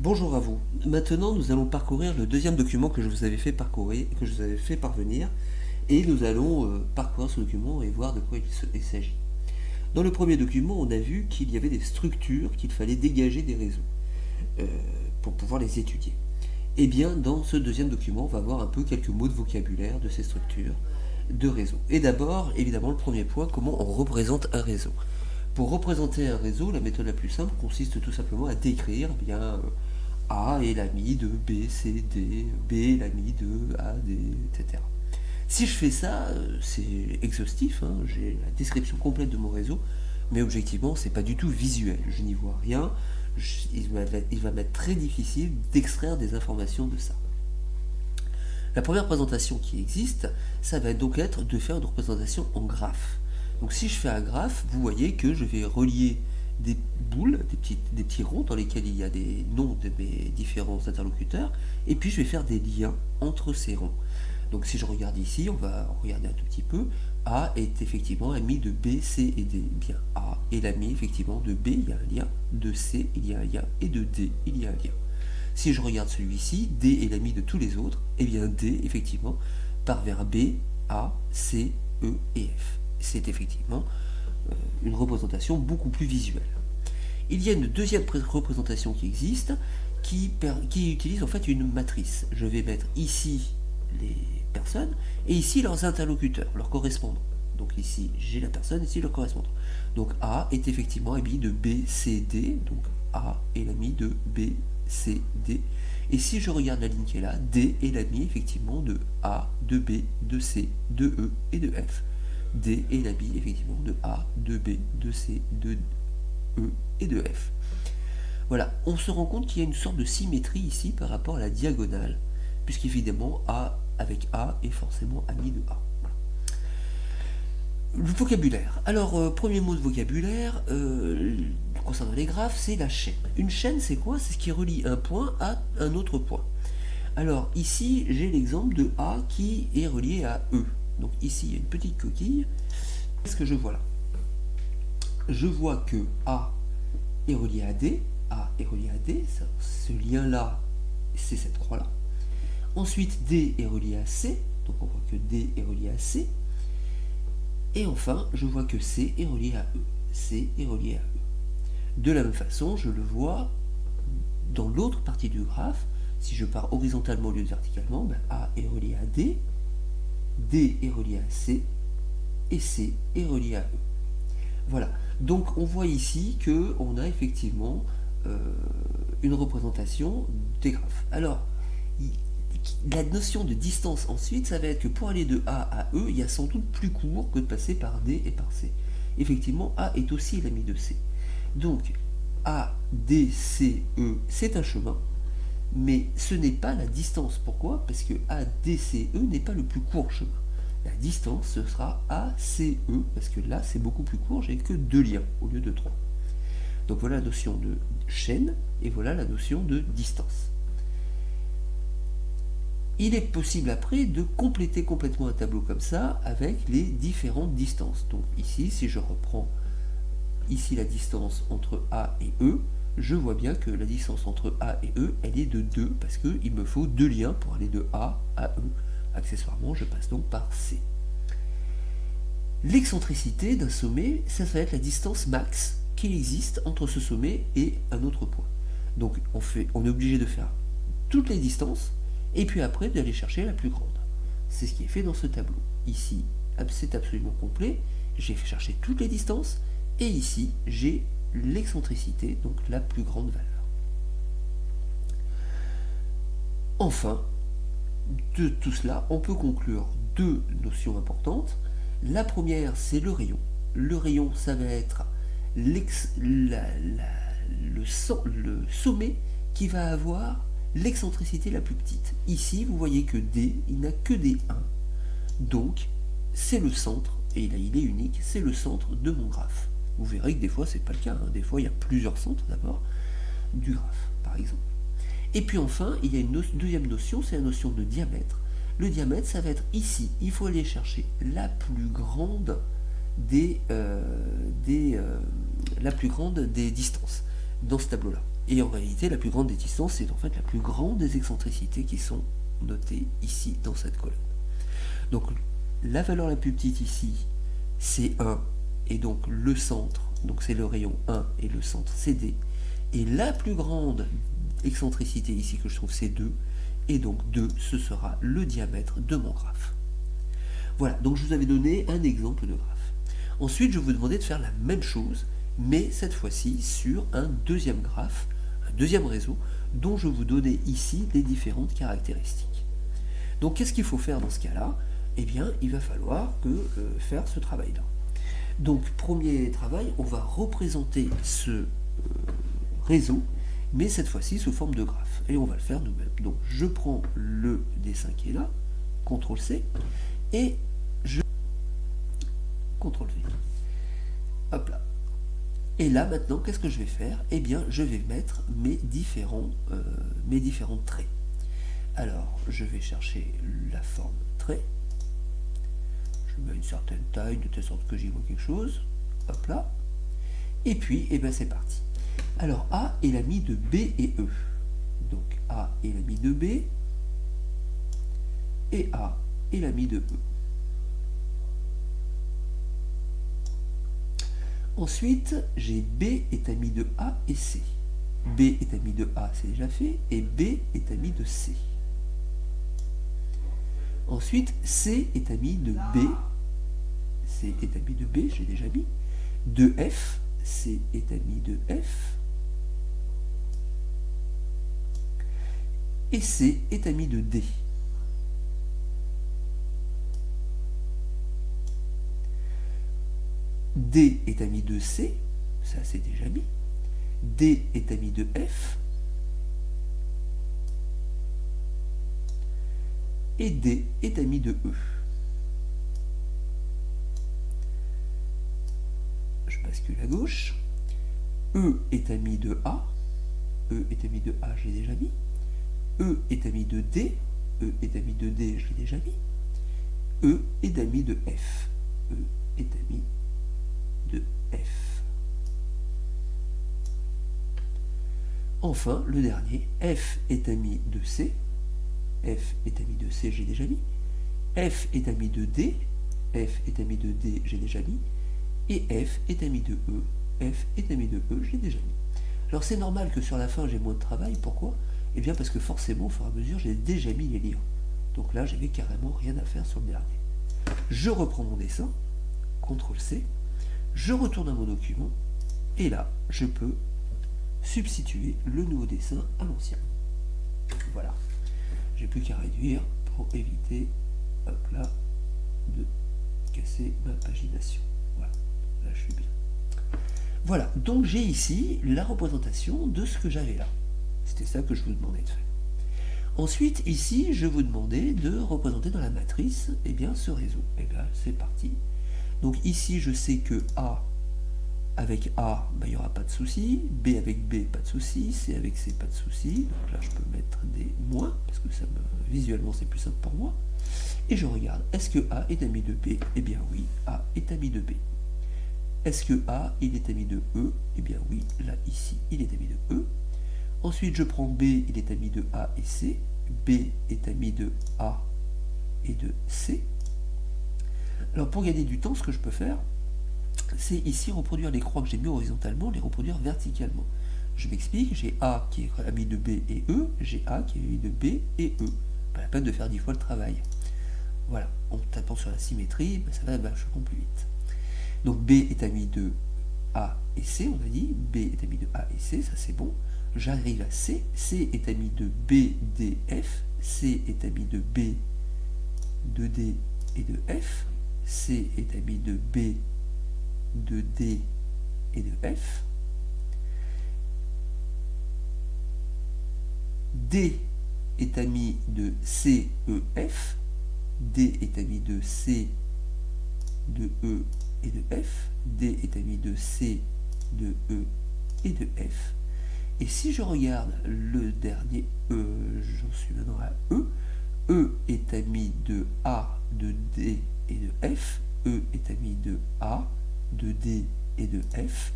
Bonjour à vous. Maintenant, nous allons parcourir le deuxième document que je vous avais fait parcourir, que je vous avais fait parvenir, et nous allons parcourir ce document et voir de quoi il s'agit. Dans le premier document, on a vu qu'il y avait des structures qu'il fallait dégager des réseaux euh, pour pouvoir les étudier. Eh bien, dans ce deuxième document, on va voir un peu quelques mots de vocabulaire de ces structures de réseaux. Et d'abord, évidemment, le premier point, comment on représente un réseau. Pour représenter un réseau, la méthode la plus simple consiste tout simplement à décrire A est l'ami de B, C, D, B est l'ami de A, D, etc. Si je fais ça, c'est exhaustif, hein, j'ai la description complète de mon réseau, mais objectivement, c'est pas du tout visuel. Je n'y vois rien. Il va m'être très difficile d'extraire des informations de ça. La première présentation qui existe, ça va donc être de faire une représentation en graphe. Donc si je fais un graphe, vous voyez que je vais relier des boules, des petits ronds dans lesquels il y a des noms de mes différents interlocuteurs, et puis je vais faire des liens entre ces ronds. Donc si je regarde ici, on va regarder un tout petit peu, A est effectivement ami de B, C et D. Eh bien, A est l'ami effectivement de B, il y a un lien, de C, il y a un lien, et de D, il y a un lien. Si je regarde celui-ci, D est l'ami de tous les autres, et bien D, effectivement, part vers B, A, C, E et F. C'est effectivement une représentation beaucoup plus visuelle. Il y a une deuxième représentation qui existe, qui utilise en fait une matrice. Je vais mettre ici les personnes, et ici leurs interlocuteurs, leurs correspondants. Donc ici, j'ai la personne, ici le correspondant. Donc A est effectivement ami de B, C, D, donc A est l'ami de B, C, D. Et si je regarde la ligne qui est là, D est l'ami effectivement de A, de B, de C, de E et de F. D est l'ami effectivement de A, de B, de C, de E et de F. Voilà, on se rend compte qu'il y a une sorte de symétrie ici par rapport à la diagonale, puisqu'évidemment A avec A est forcément ami de A. Voilà. Le vocabulaire. Alors, premier mot de vocabulaire, concernant les graphes, c'est la chaîne. Une chaîne, c'est quoi? C'est ce qui relie un point à un autre point. Alors, ici, j'ai l'exemple de A qui est relié à E. Donc ici, il y a une petite coquille. Qu'est-ce que je vois là? Je vois que A est relié à D. A est relié à D. Ce lien-là, c'est cette croix-là. Ensuite, D est relié à C. Donc on voit que D est relié à C. Et enfin, je vois que C est relié à E. C est relié à E. De la même façon, je le vois dans l'autre partie du graphe. Si je pars horizontalement au lieu de verticalement, ben A est relié à D. D est relié à C. Et C est relié à E. Voilà. Donc on voit ici qu'on a effectivement une représentation des graphes. Alors, la notion de distance ensuite, ça va être que pour aller de A à E, il y a sans doute plus court que de passer par D et par C. Effectivement, A est aussi l'ami de C. Donc, A, D, C, E, c'est un chemin, mais ce n'est pas la distance. Pourquoi? Parce que A, D, C, E n'est pas le plus court chemin. La distance, ce sera A, C, E, parce que là, c'est beaucoup plus court, j'ai que 2 liens au lieu de 3. Donc voilà la notion de chaîne, et voilà la notion de distance. Il est possible après de compléter complètement un tableau comme ça avec les différentes distances. Donc ici, si je reprends ici la distance entre A et E, je vois bien que la distance entre A et E, elle est de 2, parce qu'il me faut 2 liens pour aller de A à E. Accessoirement, je passe donc par C. L'excentricité d'un sommet, ça va être la distance max qu'il existe entre ce sommet et un autre point. Donc on est obligé de faire toutes les distances, et puis après d'aller chercher la plus grande. C'est ce qui est fait dans ce tableau. Ici, c'est absolument complet, j'ai fait chercher toutes les distances, et ici, j'ai l'excentricité, donc la plus grande valeur. Enfin, de tout cela, on peut conclure deux notions importantes. La première, c'est le rayon. Le rayon, ça va être le sommet qui va avoir l'excentricité la plus petite. Ici, vous voyez que D, il n'a que des 1. Donc, c'est le centre, et là, il est unique, c'est le centre de mon graphe. Vous verrez que des fois, c'est pas le cas. Des fois, il y a plusieurs centres d'abord du graphe, par exemple. Et puis enfin, il y a une deuxième notion, c'est la notion de diamètre. Le diamètre, ça va être ici. Il faut aller chercher la plus grande des distances dans ce tableau-là. Et en réalité, la plus grande des distances, c'est en fait la plus grande des excentricités qui sont notées ici dans cette colonne. Donc la valeur la plus petite ici, c'est 1, et donc le centre, donc c'est le rayon 1 et le centre c'est D. Et la plus grande excentricité ici que je trouve c'est 2, et donc 2 ce sera le diamètre de mon graphe. Voilà, donc je vous avais donné un exemple de graphe. Ensuite je vais vous demander de faire la même chose, mais cette fois-ci sur un deuxième graphe, un deuxième réseau, dont je vous donnais ici les différentes caractéristiques. Donc qu'est-ce qu'il faut faire dans ce cas-là? Eh bien, il va falloir faire ce travail-là. Donc, premier travail, on va représenter ce réseau, mais cette fois-ci sous forme de graphe. Et on va le faire nous-mêmes. Donc, je prends le dessin qui est là, CTRL-C, et je CTRL-V. Hop là. Et là, maintenant, qu'est-ce que je vais faire? Eh bien, je vais mettre mes différents traits. Alors, je vais chercher la forme trait. Je mets une certaine taille, de telle sorte que j'y vois quelque chose. Hop là. Et puis, eh bien, c'est parti. Alors, A est l'ami de B et E. Donc, A est l'ami de B. Et A est l'ami de E. Ensuite, j'ai B est ami de A et C. B est ami de A, c'est déjà fait. Et B est ami de C. Ensuite, C est ami de B. C est ami de B, j'ai déjà mis. De F, C est ami de F. Et C est ami de D. D est ami de C, ça c'est déjà mis. D est ami de F. Et D est ami de E. Je bascule à gauche. E est ami de A. E est ami de A, je l'ai déjà mis. E est ami de D. E est ami de D, je l'ai déjà mis. E est ami de F. E est ami de F. Enfin, le dernier, F est ami de C. F est ami de C, j'ai déjà mis. F est ami de D. F est ami de D, j'ai déjà mis. Et F est ami de E. F est ami de E, j'ai déjà mis. Alors c'est normal que sur la fin j'ai moins de travail. Pourquoi? Eh bien parce que forcément, au fur et à mesure, j'ai déjà mis les liens. Donc là, j'avais carrément rien à faire sur le dernier. Je reprends mon dessin, CTRL-C, je retourne à mon document, et là, je peux substituer le nouveau dessin à l'ancien. Voilà. J'ai plus qu'à réduire pour éviter, hop là, de casser ma pagination. Voilà, là je suis bien. Voilà, donc j'ai ici la représentation de ce que j'avais là. C'était ça que je vous demandais de faire. Ensuite, ici, je vous demandais de représenter dans la matrice eh bien, ce réseau. Et bien, c'est parti. Donc ici, je sais que A avec A, ben, il n'y aura pas de souci. B avec B, pas de souci. C avec C, pas de souci. Donc là, je peux mettre des moins, parce que ça visuellement, c'est plus simple pour moi. Et je regarde, est-ce que A est ami de B? Eh bien oui, A est ami de B. Est-ce que A, il est ami de E? Eh bien oui, là, ici, il est ami de E. Ensuite, je prends B, il est ami de A et C. B est ami de A et de C. Alors, pour gagner du temps, ce que je peux faire, c'est ici reproduire les croix que j'ai mis horizontalement, les reproduire verticalement. Je m'explique, j'ai A qui est ami de B et E, j'ai A qui est ami de B et E. Pas la peine de faire 10 fois le travail. Voilà, en tapant sur la symétrie, ben, ça va vachement plus vite. Donc B est ami de A et C, on a dit, B est ami de A et C, ça c'est bon. J'arrive à C, C est ami de B, D, F, C est ami de B, de D et de F, C est ami de B, de D et de F, D est ami de C, E, F, D est ami de C, de E et de F, D est ami de C, de E et de F. Et si je regarde le dernier E, j'en suis maintenant à E, E est ami de A, de D et de F, E est ami de A, de D et de F,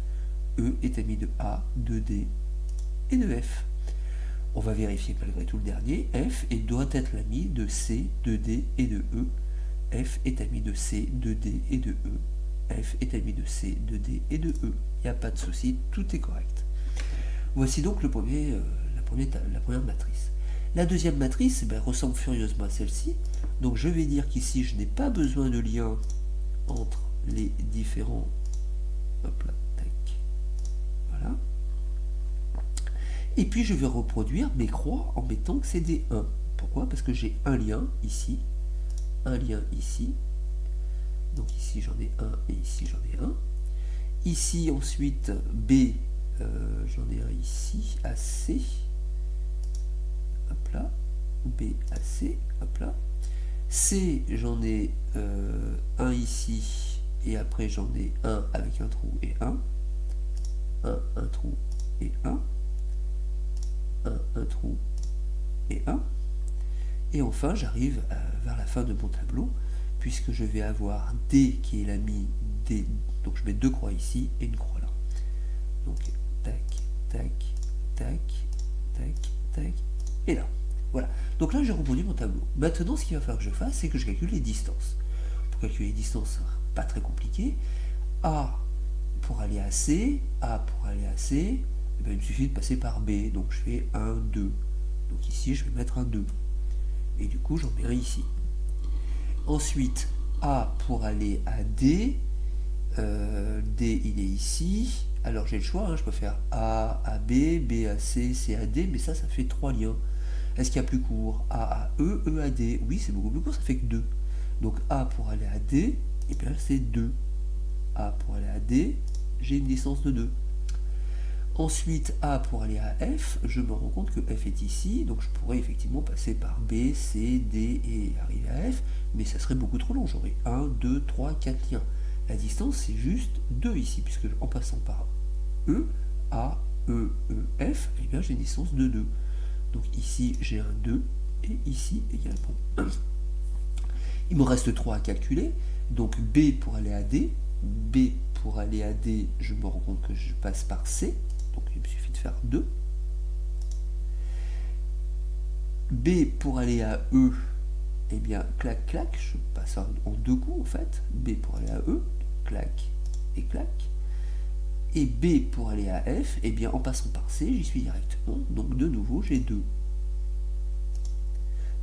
E est ami de A, de D et de F. On va vérifier malgré tout le dernier. F et doit être l'ami de C, de D et de E. F est ami de C, de D et de E. F est ami de C, de D et de E. Il n'y a pas de souci, tout est correct. Voici donc la première matrice. La deuxième matrice ressemble furieusement à celle-ci. Donc je vais dire qu'ici je n'ai pas besoin de lien entre les différents... Hop là, tac. Voilà. Et puis je vais reproduire mes croix en mettant que c'est des 1. Pourquoi? Parce que j'ai un lien ici, un lien ici. Donc ici j'en ai un et ici j'en ai un. Ici ensuite B, j'en ai un ici, AC. Hop là. B, AC. Hop là. C, j'en ai un ici. Et après j'en ai un avec un trou et un. Un trou et un. Un trou et un. Et enfin j'arrive vers la fin de mon tableau, puisque je vais avoir D qui est l'ami D, donc je mets deux croix ici et une croix là. Donc tac, tac, tac, tac, tac, et là. Voilà. Donc là j'ai reproduit mon tableau. Maintenant ce qu'il va falloir que je fasse, c'est que je calcule les distances. Pour calculer les distances, pas très compliqué. A pour aller à C, A pour aller à C, il me suffit de passer par B, donc je fais 1, 2. Donc ici, je vais mettre un 2. Et du coup, j'en mets un ici. Ensuite, A pour aller à D, D il est ici. Alors j'ai le choix, je peux faire A à B, B à C, C à D, mais ça fait 3 liens. Est-ce qu'il y a plus court? A à E, E à D. Oui, c'est beaucoup plus court, ça fait que 2. Donc A pour aller à D, et bien c'est 2. A pour aller à D, j'ai une distance de 2. Ensuite, A pour aller à F, je me rends compte que F est ici, donc je pourrais effectivement passer par B, C, D et arriver à F, mais ça serait beaucoup trop long, j'aurais 1, 2, 3, 4 liens. La distance, c'est juste 2 ici, puisque en passant par E, A, E, E, F, eh bien j'ai une distance de 2. Donc ici, j'ai un 2, et ici également 1. Il me reste 3 à calculer, donc B pour aller à D, B pour aller à D, je me rends compte que je passe par C, donc il me suffit de faire 2. B pour aller à E, eh bien, clac, clac, je passe en 2 coups en fait. B pour aller à E, clac et clac. Et B pour aller à F, eh bien, en passant par C, j'y suis directement. Donc de nouveau, j'ai 2.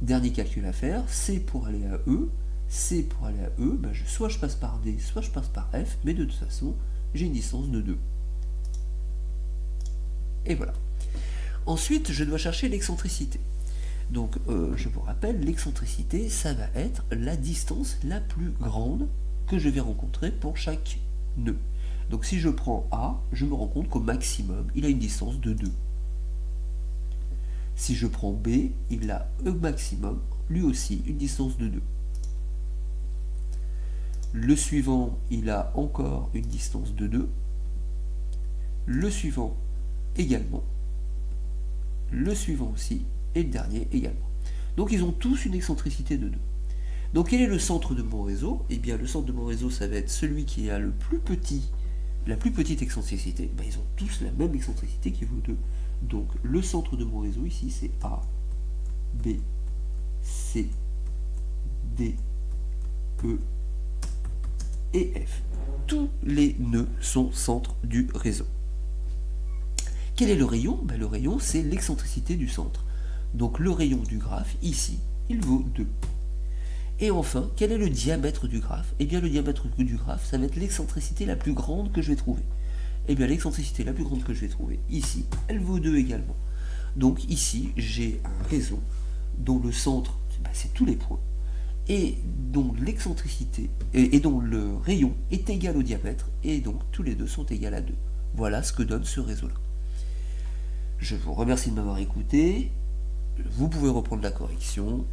Dernier calcul à faire, C pour aller à E, C pour aller à E, soit je passe par D, soit je passe par F, mais de toute façon, j'ai une distance de 2. Et voilà. Ensuite, je dois chercher l'excentricité. Donc, je vous rappelle, l'excentricité, ça va être la distance la plus grande que je vais rencontrer pour chaque nœud. Donc, si je prends A, je me rends compte qu'au maximum, il a une distance de 2. Si je prends B, il a au maximum, lui aussi, une distance de 2. Le suivant, il a encore une distance de 2. Le suivant également. Le suivant aussi. Et le dernier également. Donc ils ont tous une excentricité de 2. Donc quel est le centre de mon réseau? Eh bien le centre de mon réseau, ça va être celui qui a la plus petite excentricité. Ils ont tous la même excentricité qui vaut 2. Donc le centre de mon réseau ici, c'est A, B, C, D, E et F. Tous les nœuds sont centre du réseau. Quel est le rayon? Le rayon, c'est l'excentricité du centre. Donc le rayon du graphe, ici, il vaut 2. Et enfin, quel est le diamètre du graphe? Eh bien le diamètre du graphe, ça va être l'excentricité la plus grande que je vais trouver. Eh bien l'excentricité la plus grande que je vais trouver, ici, elle vaut 2 également. Donc ici, j'ai un réseau dont le centre, c'est tous les points, et dont l'excentricité, et dont le rayon est égal au diamètre, et donc tous les deux sont égaux à 2. Voilà ce que donne ce réseau-là. Je vous remercie de m'avoir écouté. Vous pouvez reprendre la correction